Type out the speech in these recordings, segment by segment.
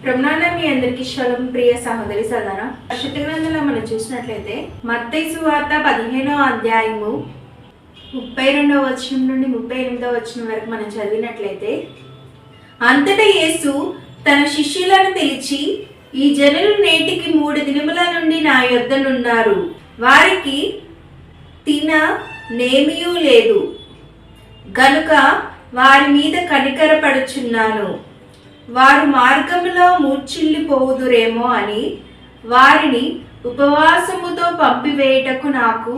ప్రభునాన మీ అందరికీ శుభం. ప్రియ సహోదరి సోదరా, పరిశుద్ధ గ్రంథంలో మనం చూసినట్లయితే మత్తయి సువార్త 15వ అధ్యాయము 32వ వచనం నుండి 38వ వచనం వరకు మనం చదివినట్లయితే, అంతటా యేసు తన శిష్యులను పిలిచి, ఈ జనులు నేటికి 3 దినముల నుండి నా యొద్దనున్నారు, వారికి తిననేమియూ లేదు గనుక వారి మీద కనికరపడుచున్నాను. వారు మార్గములో మూర్ఛిల్లిపోవుదురేమో అని వారిని ఉపవాసముతో పంపివేయుటకు నాకు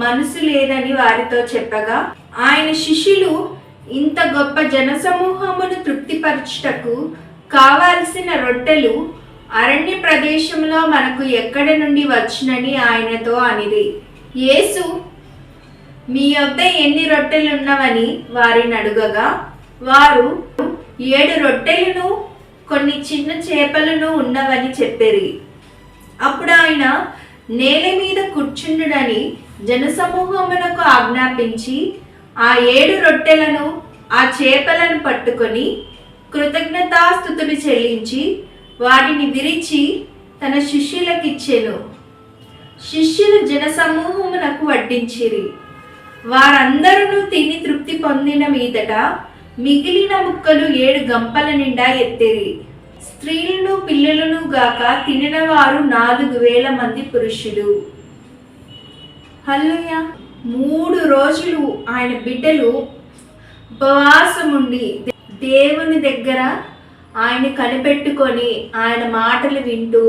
మనసు లేదని వారితో చెప్పగా, ఆయన శిష్యులు ఇంత గొప్ప జనసమూహమును తృప్తిపరచుటకు కావలసిన రొట్టెలు అరణ్య ప్రదేశంలో మనకు ఎక్కడి నుండి వచ్చునని ఆయనతో అనిది. యేసు, మీ యొద్ద ఎన్ని రొట్టెలున్నవని వారిని అడుగగా, వారు 7 రొట్టెలను కొన్ని చిన్న చేపలను ఉన్నవని చెప్పిరి. అప్పుడు ఆయన నేల మీద కూర్చుండుడని జనసమూహమునకు ఆజ్ఞాపించి ఆ 7 రొట్టెలను ఆ చేపలను పట్టుకొని కృతజ్ఞతాస్తుతులు చెల్లించి వాటిని విరిచి తన శిష్యులకిచ్చెను. శిష్యులు జనసమూహమునకు వడ్డించిరి. వారందరూ తిని తృప్తి పొందిన మీదట మిగిలిన ముక్కలు 7 గంపల నిండా ఎత్తిరి. స్త్రీలను పిల్లలను గాక తినిన వారు 4,000 మంది పురుషులు. హల్లెలూయా. 3 రోజులు ఆయన బిడ్డలు ఉపవాసముండి దేవుని దగ్గర ఆయన కనిపెట్టుకొని ఆయన మాటలు వింటూ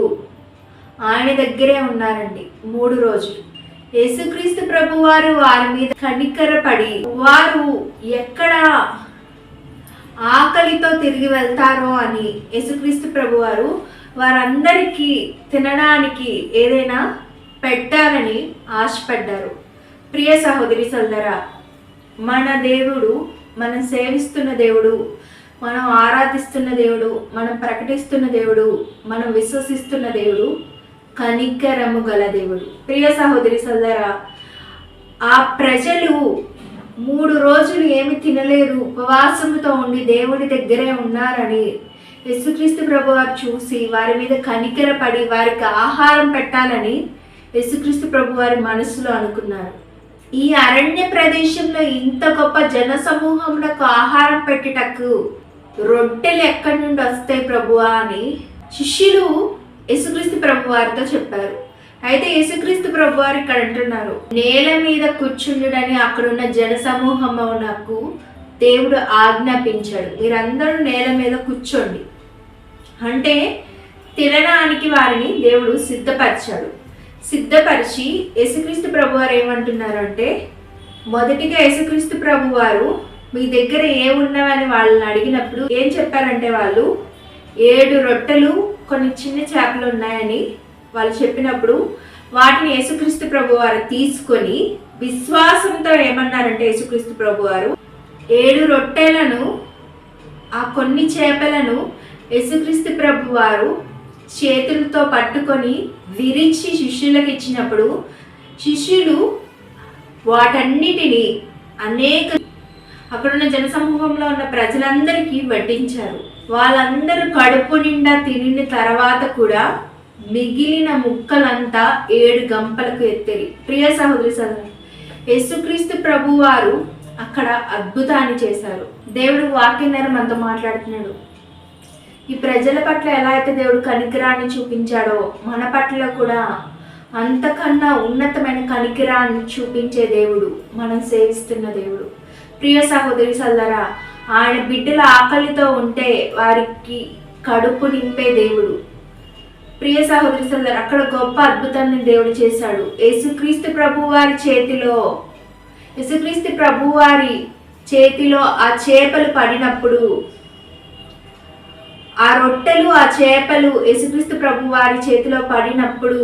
ఆయన దగ్గరే ఉన్నారండి 3 రోజులు. యేసుక్రీస్తు ప్రభువారు వారి మీద కనికరపడి వారు ఎక్కడ ఆకలితో తిరిగి వెళ్తారో అని యేసుక్రీస్తు ప్రభువారు వారందరికీ తినడానికి ఏదైనా పెట్టాలని ఆశపడ్డారు. ప్రియ సహోదరి సోదరా, మన దేవుడు, మనం సేవిస్తున్న దేవుడు, మనం ఆరాధిస్తున్న దేవుడు, మనం ప్రకటిస్తున్న దేవుడు, మనం విశ్వసిస్తున్న దేవుడు కనికరము గల దేవుడు. ప్రియ సహోదరి సోదరా, ఆ ప్రజలు 3 రోజులు ఏమి తినలేదు, ఉపవాసముతో ఉండి దేవుడి దగ్గరే ఉన్నారని యేసుక్రీస్తు ప్రభువారు చూసి వారి మీద కనికరపడి వారికి ఆహారం పెట్టాలని యేసుక్రీస్తు ప్రభువారి మనసులో అనుకున్నారు. ఈ అరణ్య ప్రదేశంలో ఇంత గొప్ప జన సమూహమునకు ఆహారం పెట్టుటకు రొట్టెలు ఎక్కడి నుండి వస్తాయి ప్రభువా అని శిష్యులు యేసుక్రీస్తు ప్రభువారితో చెప్పారు. అయితే యేసుక్రీస్తు ప్రభువారు ఇక్కడ అంటున్నారు, నేల మీద కూర్చుండుడని అక్కడున్న జన సమూహమునకు దేవుడు ఆజ్ఞాపించాడు, మీరందరూ నేల మీద కూర్చోండి అంటే తినడానికి వారిని దేవుడు సిద్ధపరిచి యేసుక్రీస్తు ప్రభువారు ఏమంటున్నారు అంటే, మొదటిగా యేసుక్రీస్తు ప్రభువారు మీ దగ్గర ఏమున్నవని వాళ్ళని అడిగినప్పుడు ఏం చెప్పారంటే, వాళ్ళు 7 రొట్టెలు కొన్ని చిన్న చేపలు ఉన్నాయని వాళ్ళు చెప్పినప్పుడు వాటిని యేసుక్రీస్తు ప్రభువారు తీసుకొని విశ్వాసంతో ఏమన్నారంటే, యేసుక్రీస్తు ప్రభువారు 7 రొట్టెలను ఆ కొన్ని చేపలను యేసుక్రీస్తు ప్రభువారు చేతులతో పట్టుకొని విరిచి శిష్యులకు ఇచ్చినప్పుడు శిష్యులు వాటన్నిటిని అక్కడున్న జనసమూహంలో ఉన్న ప్రజలందరికీ వడ్డించారు. వాళ్ళందరూ కడుపు నిండా తినిన తర్వాత కూడా మిగిలిన ముక్కలంతా 7 గంపలకు ఎత్తిరి. ప్రియ సహోదరి సోదరులు, యేసుక్రీస్తు ప్రభువారు అక్కడ అద్భుతాన్ని చేశారు. దేవుడు వాక్యం ద్వారా మనతో మాట్లాడుతున్నాడు. ఈ ప్రజల పట్ల ఎలా అయితే దేవుడు కనికరాన్ని చూపించాడో మన పట్ల కూడా అంతకన్నా ఉన్నతమైన కనికరాన్ని చూపించే దేవుడు మనం సేవిస్తున్న దేవుడు. ప్రియ సహోదరి సోదరా, ఆయన బిడ్డల ఆకలితో ఉంటే వారికి కడుపు నింపే దేవుడు. ప్రియ సహోదరి సోదరా, అక్కడ గొప్ప అద్భుతాన్ని దేవుడు చేశాడు. యేసుక్రీస్తు ప్రభువారి చేతిలో ఆ చేపలు పడినప్పుడు, ఆ రొట్టెలు ఆ చేపలు యేసుక్రీస్తు ప్రభువారి చేతిలో పడినప్పుడు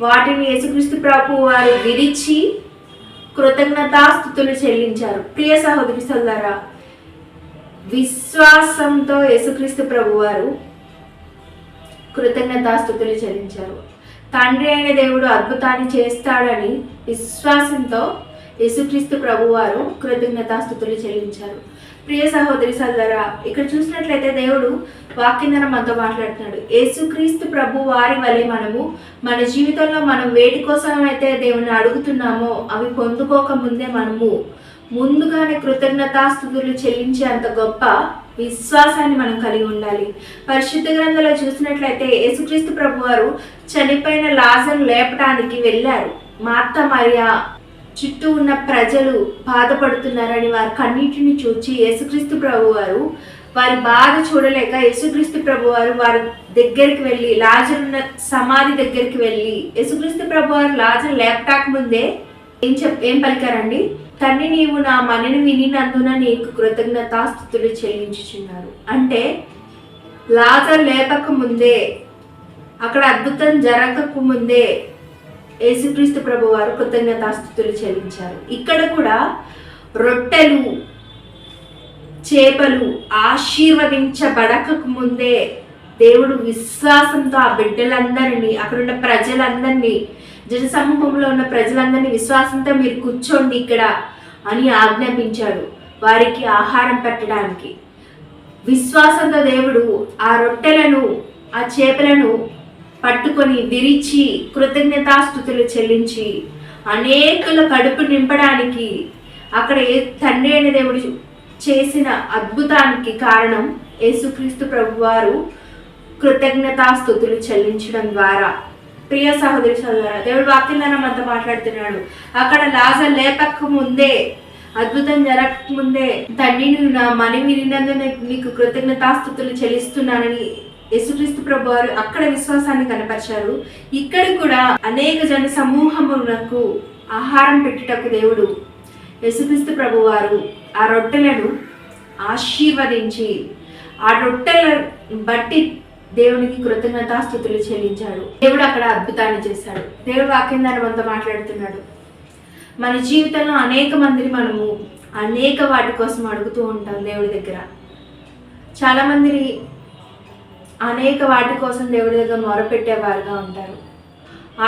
వాటిని యేసుక్రీస్తు ప్రభువారు విరిచి కృతజ్ఞతాస్తుతులు చెల్లించారు. ప్రియ సహోదరి సోదరా, విశ్వాసంతో యేసుక్రీస్తు ప్రభువారు కృతజ్ఞతాస్తుతులు చెల్లించారు. తండ్రి అయిన దేవుడు అద్భుతాన్ని చేస్తాడని విశ్వాసంతో యేసుక్రీస్తు ప్రభువారు కృతజ్ఞతాస్తుతులు చెల్లించారు. ప్రియ సహోదరి సోదరా, ఇక్కడ చూసినట్లయితే దేవుడు వాక్యం ద్వారా మనతో మాట్లాడుతున్నాడు. యేసుక్రీస్తు ప్రభు వారి వలె మనము మన జీవితంలో మనం వేటి కోసం అయితే దేవుని అడుగుతున్నామో అవి పొందుకోక ముందే మనము ముందుగానే కృతజ్ఞతాస్తుతులు చెల్లించే అంత గొప్ప విశ్వాసాన్ని మనం కలిగి ఉండాలి. పరిశుద్ధ గ్రంథంలో చూసినట్లయితే యేసుక్రీస్తు ప్రభు వారు చనిపోయిన లాజరును లేపడానికి వెళ్ళారు. మార్తా మరియా చుట్టూ ఉన్న ప్రజలు బాధపడుతున్నారని వారి కన్నీటిని చూచి యేసుక్రీస్తు ప్రభు వారు వారి బాధ చూడలేక యేసుక్రీస్తు ప్రభు వారు వారి దగ్గరికి వెళ్ళి లాజరున్న సమాధి దగ్గరికి వెళ్ళి యేసుక్రీస్తు ప్రభు వారు లాజరు లేపటాక ముందే ఏం పలికారండి? తండ్రి, నీవు నా మనని వినినందున నీకు కృతజ్ఞతాస్తుతులు చెల్లించుచున్నారు. అంటే లాజరు లేపక ముందే, అక్కడ అద్భుతం జరగక ముందే యేసుక్రీస్తు ప్రభు వారు కృతజ్ఞతాస్తుతులు చెల్లించారు. ఇక్కడ కూడా రొట్టెలు చేపలు ఆశీర్వదించబడక ముందే దేవుడు విశ్వాసంతో ఆ బిడ్డలందరినీ, అక్కడున్న ప్రజలందరినీ, జన సమూహంలో ఉన్న ప్రజలందరినీ విశ్వాసంతో మీరు కూర్చోండి ఇక్కడ అని ఆజ్ఞాపించాడు వారికి ఆహారం పెట్టడానికి. విశ్వాసంతో దేవుడు ఆ రొట్టెలను ఆ చేపలను పట్టుకొని విరిచి కృతజ్ఞతాస్తుతులు చెల్లించి అనేకుల కడుపు నింపడానికి అక్కడ తండ్రి అయిన దేవుడు చేసిన అద్భుతానికి కారణం యేసుక్రీస్తు ప్రభు వారు కృతజ్ఞతాస్తుతులు చెల్లించడం ద్వారా. ప్రియ సహోదరి సోదరా, దేవుడు వాక్యంలో మనతో మాట్లాడుతున్నాడు. అక్కడ లాజరు లేపక ముందే, అద్భుతం జరగక ముందే, తండ్రి నా మని వినినందున నీకు కృతజ్ఞతాస్తుతులు చెల్లిస్తున్నానని యేసుక్రీస్తు ప్రభు వారు అక్కడ విశ్వాసాన్ని కనపరిచారు. ఇక్కడ కూడా అనేక జన సమూహములకు ఆహారం పెట్టుటకు దేవుడు యేసుక్రీస్తు ప్రభు వారు ఆ రొట్టెలను ఆశీర్వదించి ఆ రొట్టెల బట్టి దేవునికి కృతజ్ఞతాస్తుతులు చెల్లించాడు. దేవుడు అక్కడ అద్భుతాన్ని చేశాడు. దేవుడు వాక్యం ద్వారా మనతో మాట్లాడుతున్నాడు. మన జీవితంలో అనేక మందిని మనము అనేక వాటి కోసం అడుగుతూ ఉంటాం దేవుడి దగ్గర. చాలా మందిని అనేక వాటి కోసం దేవుడి దగ్గర మొరపెట్టేవారుగా ఉంటారు.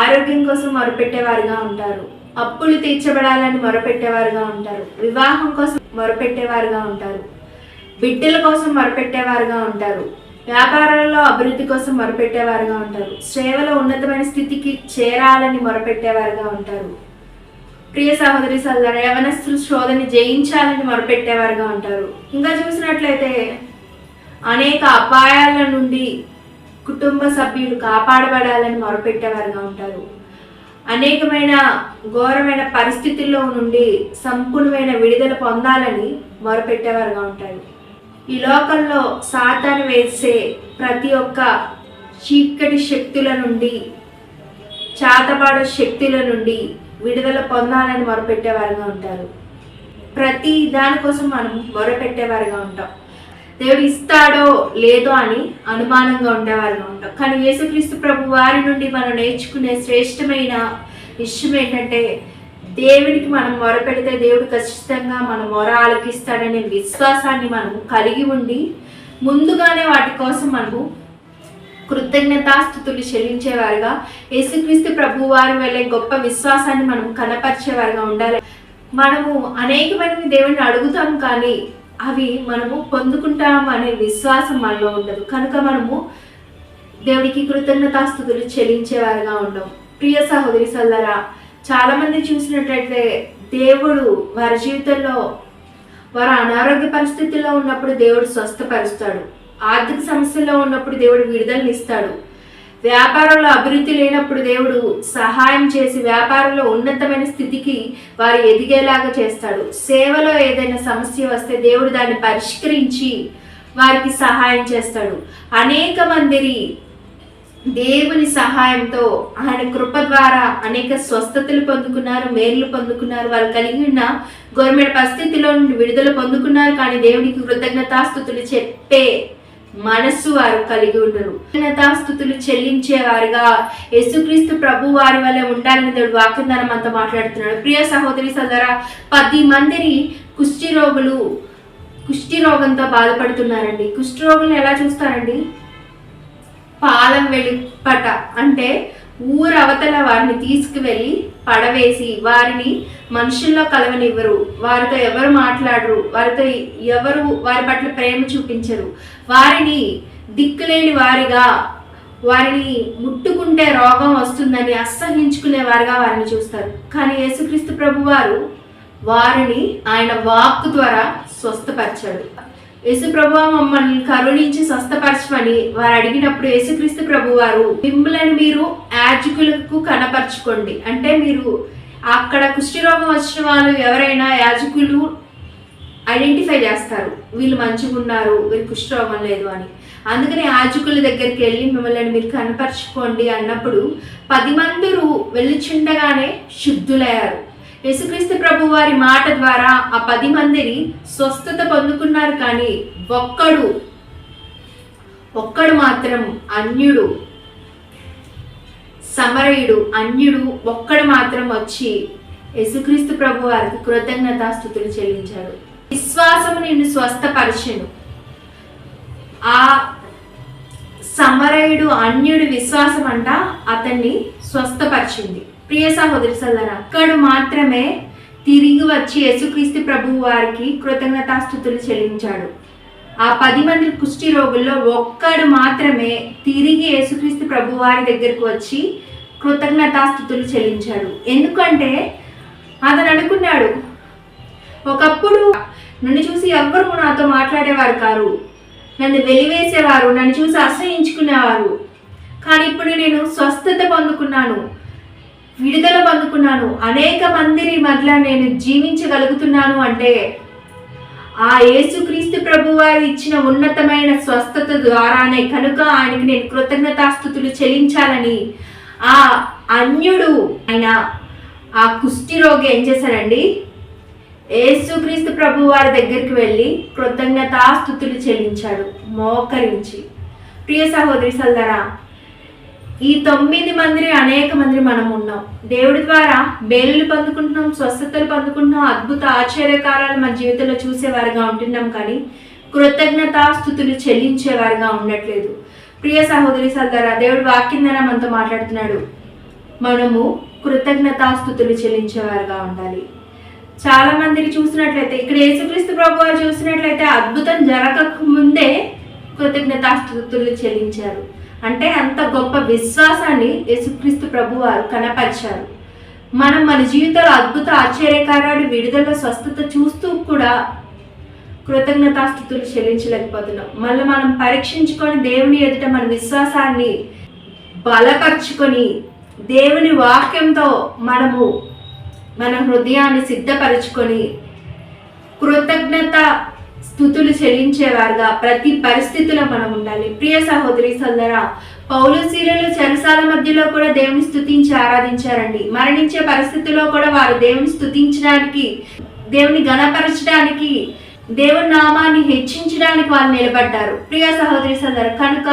ఆరోగ్యం కోసం మొరపెట్టేవారుగా ఉంటారు. అప్పులు తీర్చబడాలని మొరపెట్టేవారుగా ఉంటారు. వివాహం కోసం మొరపెట్టేవారుగా ఉంటారు. బిడ్డల కోసం మొరపెట్టేవారుగా ఉంటారు. వ్యాపారాలలో అభివృద్ధి కోసం మొరపెట్టేవారుగా ఉంటారు. సేవలో ఉన్నతమైన స్థితికి చేరాలని మొరపెట్టేవారుగా ఉంటారు. ప్రియ సహోదరి సోదరా, యవనస్తులు శోధని జయించాలని మొరపెట్టేవారుగా ఉంటారు. ఇంకా చూసినట్లయితే అనేక అపాయాల నుండి కుటుంబ సభ్యులు కాపాడబడాలని మొరపెట్టేవారుగా ఉంటారు. అనేకమైన ఘోరమైన పరిస్థితుల్లో నుండి సంపూర్ణమైన విడుదల పొందాలని మొరపెట్టేవారుగా ఉంటారు. ఈ లోకంలో సాతాను వేసే ప్రతి ఒక్క చీకటి శక్తుల నుండి, చాతబాడు శక్తుల నుండి విడుదల పొందాలని మొరపెట్టేవారుగా ఉంటారు. ప్రతి దానికోసం మనం మొరపెట్టేవారుగా ఉంటాం. దేవుడు ఇస్తాడో లేదో అని అనుమానంగా ఉండేవారుగా ఉంటాం. కానీ యేసుక్రీస్తు ప్రభు వారి నుండి మనం నేర్చుకునే శ్రేష్టమైన విషయం ఏంటంటే, దేవుడికి మనం మొరపెడితే దేవుడు ఖచ్చితంగా మన మొర ఆలకిస్తాడనే విశ్వాసాన్ని మనం కలిగి ఉండి ముందుగానే వాటి కోసం మనము కృతజ్ఞతాస్తుతులు చెల్లించేవారుగా, యేసుక్రీస్తు ప్రభు వారి వల్లే గొప్ప విశ్వాసాన్ని మనం కనపరిచేవారుగా ఉండాలి. మనము అనేకమైనవి దేవుడిని అడుగుతాం, కానీ అవి మనము పొందుకుంటాం అనే విశ్వాసం మనలో ఉండదు. కనుక మనము దేవుడికి కృతజ్ఞతాస్తుతులు చెల్లించేవారుగా ఉండం. ప్రియ సహోదరి సోదరా, చాలా మంది చూసినట్లయితే దేవుడు వారి జీవితంలో వారు అనారోగ్య పరిస్థితుల్లో ఉన్నప్పుడు దేవుడు స్వస్థపరుస్తాడు. ఆర్థిక సమస్యల్లో ఉన్నప్పుడు దేవుడు విడుదలనిస్తాడు. వ్యాపారంలో అభివృద్ధి లేనప్పుడు దేవుడు సహాయం చేసి వ్యాపారంలో ఉన్నతమైన స్థితికి వారు ఎదిగేలాగా చేస్తాడు. సేవలో ఏదైనా సమస్య వస్తే దేవుడు దాన్ని పరిష్కరించి వారికి సహాయం చేస్తాడు. అనేక మంది దేవుని సహాయంతో ఆయన కృప ద్వారా అనేక స్వస్థతలు పొందుకున్నారు, మేలు పొందుకున్నారు. వారు కలిగి ఉన్న గవర్నమెంట్ పరిస్థితిలో నుండి విడుదల పొందుకున్నారు. కానీ దేవునికి కృతజ్ఞతాస్తుతులు చెప్పే మనస్సు వారు కలిగి ఉండరు. కృతజ్ఞతాస్తుతులు చెల్లించేవారుగా యేసుక్రీస్తు ప్రభు వారి వల్ల ఉండాలని దేవుడు వాక్యం ద్వారా మనతో మాట్లాడుతున్నాడు. ప్రియ సహోదరి సోదరా, 10 మందిని కుష్టి రోగంతో బాధపడుతున్నారండి. కుష్టి రోగులను ఎలా చూస్తారండి? పాలం వెలుపట అంటే ఊరు అవతల వారిని తీసుకువెళ్ళి పడవేసి వారిని మనుషుల్లో కలవనివ్వరు, వారితో ఎవరు మాట్లాడరు, వారితో ఎవరు వారి పట్ల ప్రేమ చూపించరు, వారిని దిక్కులేని వారిగా, వారిని ముట్టుకుంటే రోగం వస్తుందని అసహించుకునే వారిగా వారిని చూస్తారు. కానీ యేసుక్రీస్తు ప్రభు వారిని ఆయన వాక్కు ద్వారా స్వస్థపరిచాడు. యేసు ప్రభు మమ్మల్ని కరుణించి స్వస్థపరచమని వారు అడిగినప్పుడు యేసుక్రీస్తు ప్రభు మిమ్మల్ని మీరు యాజకులకు కనపరచుకోండి, అంటే మీరు అక్కడ కుష్ఠరోగం వచ్చిన వాళ్ళు ఎవరైనా యాజకులు ఐడెంటిఫై చేస్తారు, వీళ్ళు మంచిగా ఉన్నారు, వీరు కుష్ఠరోగం లేదు అని. అందుకని యాజకుల దగ్గరికి వెళ్ళి మిమ్మల్ని మీరు కనపరచుకోండి అన్నప్పుడు 10 మంది వెళ్ళిచుండగానే శుద్ధులయ్యారు. యేసుక్రీస్తు ప్రభు వారి మాట ద్వారా ఆ 10 మందిని స్వస్థత పొందుకున్నారు. కానీ ఒక్కడు మాత్రం అన్యుడు, సమరయుడు అన్యుడు ఒక్కడు మాత్రం వచ్చి యేసుక్రీస్తు ప్రభు వారికి కృతజ్ఞతాస్తుతులు చెల్లించాడు. విశ్వాసము నిన్ను స్వస్థపరిచెను. ఆ సమరయుడు అన్యుడు విశ్వాసం అంట అతన్ని స్వస్థపరిచింది. ప్రియ సహోదరి సోదరులారా, ఒక్కడు మాత్రమే తిరిగి వచ్చి యేసుక్రీస్తు ప్రభు వారికి కృతజ్ఞతాస్తుతులు చెల్లించాడు. ఆ 10 మంది కుష్టి రోగుల్లో ఒక్కడు మాత్రమే తిరిగి యేసుక్రీస్తు ప్రభు వారి దగ్గరకు వచ్చి కృతజ్ఞతాస్తుతులు చెల్లించాడు. ఎందుకంటే అతను అనుకున్నాడు, ఒకప్పుడు నన్ను చూసి ఎవ్వరు నాతో మాట్లాడేవారు కారు, నన్ను వెలివేసేవారు, నన్ను చూసి అసహించుకునేవారు. కానీ ఇప్పుడు నేను స్వస్థత పొందుకున్నాను, విడుదల పొందుకున్నాను, అనేక మందిని మధ్య నేను జీవించగలుగుతున్నాను అంటే ఆ యేసుక్రీస్తు ప్రభు వారు ఇచ్చిన ఉన్నతమైన స్వస్థత ద్వారానే. కనుక ఆయనకి నేను కృతజ్ఞతాస్తుతులు చెల్లించాలని ఆ అన్యుడు ఆయన ఆ కుష్టి రోగి ఏం చేశాడండి, యేసుక్రీస్తు ప్రభు వారి దగ్గరికి వెళ్ళి కృతజ్ఞతాస్తుతులు చెల్లించాడు మోకరించి. ప్రియ సహోదరి సోదరులారా, ఈ 9 మంది అనేక మంది మనం ఉన్నాం. దేవుడి ద్వారా మేలులు పొందుకుంటున్నాం, స్వస్థతలు పొందుకుంటున్నాం, అద్భుత ఆశ్చర్యకారాలు మన జీవితంలో చూసేవారుగా ఉంటున్నాం. కానీ కృతజ్ఞతాస్తుతులు చెల్లించేవారుగా ఉండట్లేదు. ప్రియ సహోదరి సోదరులారా, దేవుడి వాక్యం ద్వారా మనతో మాట్లాడుతున్నాడు. మనము కృతజ్ఞతాస్తుతులు చెల్లించేవారుగా ఉండాలి. చాలా మందిని చూసినట్లయితే, ఇక్కడ యేసుక్రీస్తు ప్రభు వారు చూసినట్లయితే అద్భుతం జరగక ముందే కృతజ్ఞతాస్తుతులు చెల్లించారు. అంటే అంత గొప్ప విశ్వాసాన్ని యేసుక్రీస్తు ప్రభు వారు కనపరిచారు. మనం మన జీవితంలో అద్భుత ఆశ్చర్యకారాలు, విడుదల, స్వస్థత చూస్తూ కూడా కృతజ్ఞతాస్తుతులు చెల్లించలేకపోతున్నాం. మళ్ళీ మనం పరీక్షించుకొని దేవుని ఎదుట మన విశ్వాసాన్ని బలపరుచుకొని దేవుని వాక్యంతో మనము మన హృదయాన్ని సిద్ధపరచుకొని కృతజ్ఞత స్తుతులు చెల్లించేవారుగా ప్రతి పరిస్థితిలో మనం ఉండాలి. ప్రియ సహోదరి సోదరులారా, పౌలు శీలలు చెరసాల మధ్యలో కూడా దేవుని స్తుతించి ఆరాధించారండి. మరణించే పరిస్థితిలో కూడా వారు దేవుని స్తుతించడానికి, దేవుని గణపరచడానికి, దేవుని నామాన్ని హెచ్చించడానికి వాళ్ళు నిలబడ్డారు. ప్రియ సహోదరి సోదరులారా, కనుక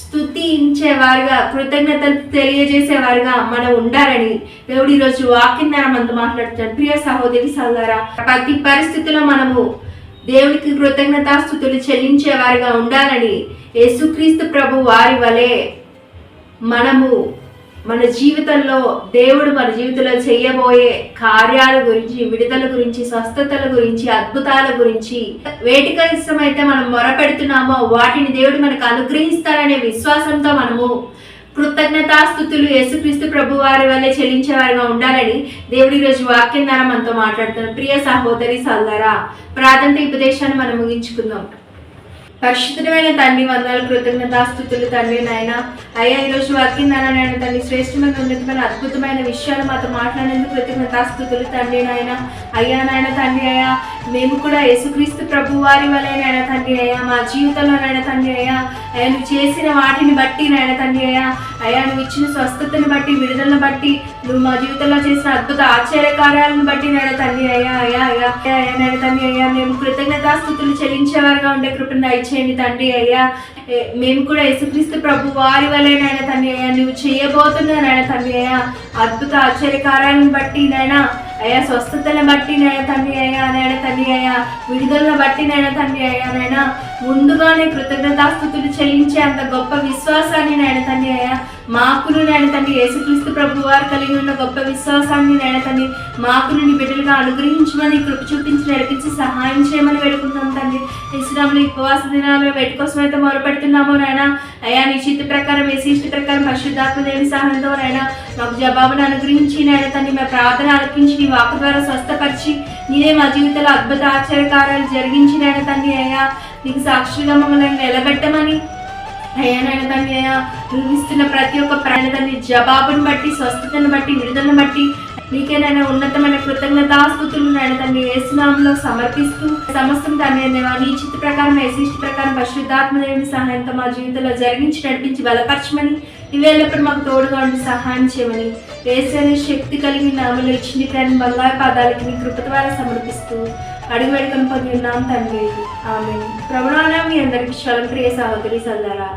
స్తుతించేవారుగా, కృతజ్ఞతలు తెలియజేసేవారుగా మనం ఉండాలని దేవుడు ఈరోజు వాక్యం ద్వారా మనతో మాట్లాడుతాడు. ప్రియ సహోదరి సోదరులారా, ప్రతి పరిస్థితిలో మనము దేవునికి కృతజ్ఞతాస్తుతులు చెల్లించేవారిగా ఉండాలని యేసుక్రీస్తు ప్రభు వారి వలె మనము మన జీవితంలో దేవుడు మన జీవితంలో చేయబోయే కార్యాల గురించి, విడుదల గురించి, స్వస్థతల గురించి, అద్భుతాల గురించి వేటికి ఇష్టమైతే మనం మొరపెడుతున్నామో వాటిని దేవుడు మనకు అనుగ్రహిస్తారనే విశ్వాసంతో మనము కృతజ్ఞతాస్తుతులు యేసుక్రీస్తు ప్రభు వారి వల్లే చెల్లించేవారిగా ఉండాలని దేవుడి ఈరోజు వాక్యం ద్వారా మనతో మాట్లాడుతున్నారు. ప్రియ సహోదరి సోదరులారా, ప్రాథమిక ఉపదేశాన్ని మనం ముగించుకుందాం. పరిశుద్ధమైన తండ్రి, వందనాలు, కృతజ్ఞతాస్తుతులు తండ్రి. నాయన అయ్యా, ఈరోజు వాక్యం ద్వారా నాయన తండ్రి శ్రేష్టమైన, ఉన్నతమైన, అద్భుతమైన విషయాలు మాతో మాట్లాడేందుకు కృతజ్ఞతాస్తుతులు తండ్రి. నాయన అయ్యా, నాయన తండ్రి అయ్యా, మేము కూడా యేసుక్రీస్తు ప్రభు వారి వలె నాయన తండ్రి అయ్యా మా జీవితంలో నాయన తండ్రి అయ్యా నువ్వు చేసిన వాటిని బట్టి నాయన తండ్రి అయ్యా నువ్వు ఇచ్చిన స్వస్థతని బట్టి, విడుదలను బట్టి, నువ్వు మా జీవితంలో చేసిన అద్భుత ఆశ్చర్యకార్యాలను బట్టి నాయన తండ్రి అయ్యా నాయన తండ్రి అయ్యా మేము కృతజ్ఞతాస్తుతులు చెల్లించేవారుగా ఉండే కృపను దయచేయండి తండ్రి అయ్యా. మేము కూడా యేసుక్రీస్తు ప్రభు వారి వలె నాయన తండ్రి అయ్యా నువ్వు చేయబోతున్నా నాయన తండ్రి అయ్యా అద్భుత ఆశ్చర్యకార్యాలను బట్టి నాయన అయ్యా, స్వస్థతలను బట్టి నాయన తండ్రి అయ్యా, నాయన తండ్రి అయ్యా, విడుదలను బట్టి నాయన తండ్రి అయ్యా, నాయన ముందుగానే కృతజ్ఞతాస్తుతులు చెల్లించే అంత గొప్ప విశ్వాసాన్ని నాయన తండ్రి అయ్యా మాకును నేను తండ్రి యేసుక్రీస్తు ప్రభు వారు కలిగి ఉన్న గొప్ప విశ్వాసాన్ని నేను తండ్రి మాకును నీ బిడ్డలుగా అనుగ్రహించమని కృప చూపించి నడిపించి సహాయం చేయమని వేడుకుంటున్నాం తండ్రి. ఇస్లాంలో ఉపవాస దినాలు వేటి కోసం అయితే మొరపెడుతున్నామో నాయన అయ్యా నీ చిత్త ప్రకారం ఇష్ట ప్రకారం పరిశుద్ధాత్మ దేవుని సహాయంతో నాయన మాకు జవాబును అనుగ్రహించి నాయన తండ్రి మా ప్రార్థన ఆలకించి నీ వాకు ద్వారా స్వస్థపరిచి నీవే మా జీవితంలో అద్భుత ఆశ్చర్యకార్యాలు జరిగించి నాయన తండ్రి అయ్యా నీకు సాక్షులుగా మమ్మల్ని నిలబెట్టమని అయ్యా నాయన తండ్రి అయ్యా నువ్వు ఇస్తున్న ప్రతి ఒక్క ప్రాణ తండ్రి జవాబును బట్టి స్వస్థతను బట్టి విడుదలను బట్టి నీకేనైనా ఉన్నతమైన కృతజ్ఞతాస్తుతులు నాయన తండ్రి యేసునామంలో సమర్పిస్తూ సమస్తం తండ్రి నీ చిత్త ప్రకారం ఇష్ట ప్రకారం పరిశుద్ధాత్మ దేవుని సహాయంతో మా జీవితంలో జరిగించి నడిపించి బలపరచమని ఇవేళ్ళప్పుడు మాకు తోడుగా ఉండి సహాయం చేయమని యేసనే శక్తి కలిగి నామలో ఇచ్చిన ప్రాణం బంగారు పాదాలకి నీ కృప ద్వారా సమర్పిస్తూ అడుగు వేడుకొని పొంది ఉన్నాం తండ్రి. ఆమేన్. ప్రభువా మీ అందరికీ శలం ప్రియ సహోదరి సల్లారా.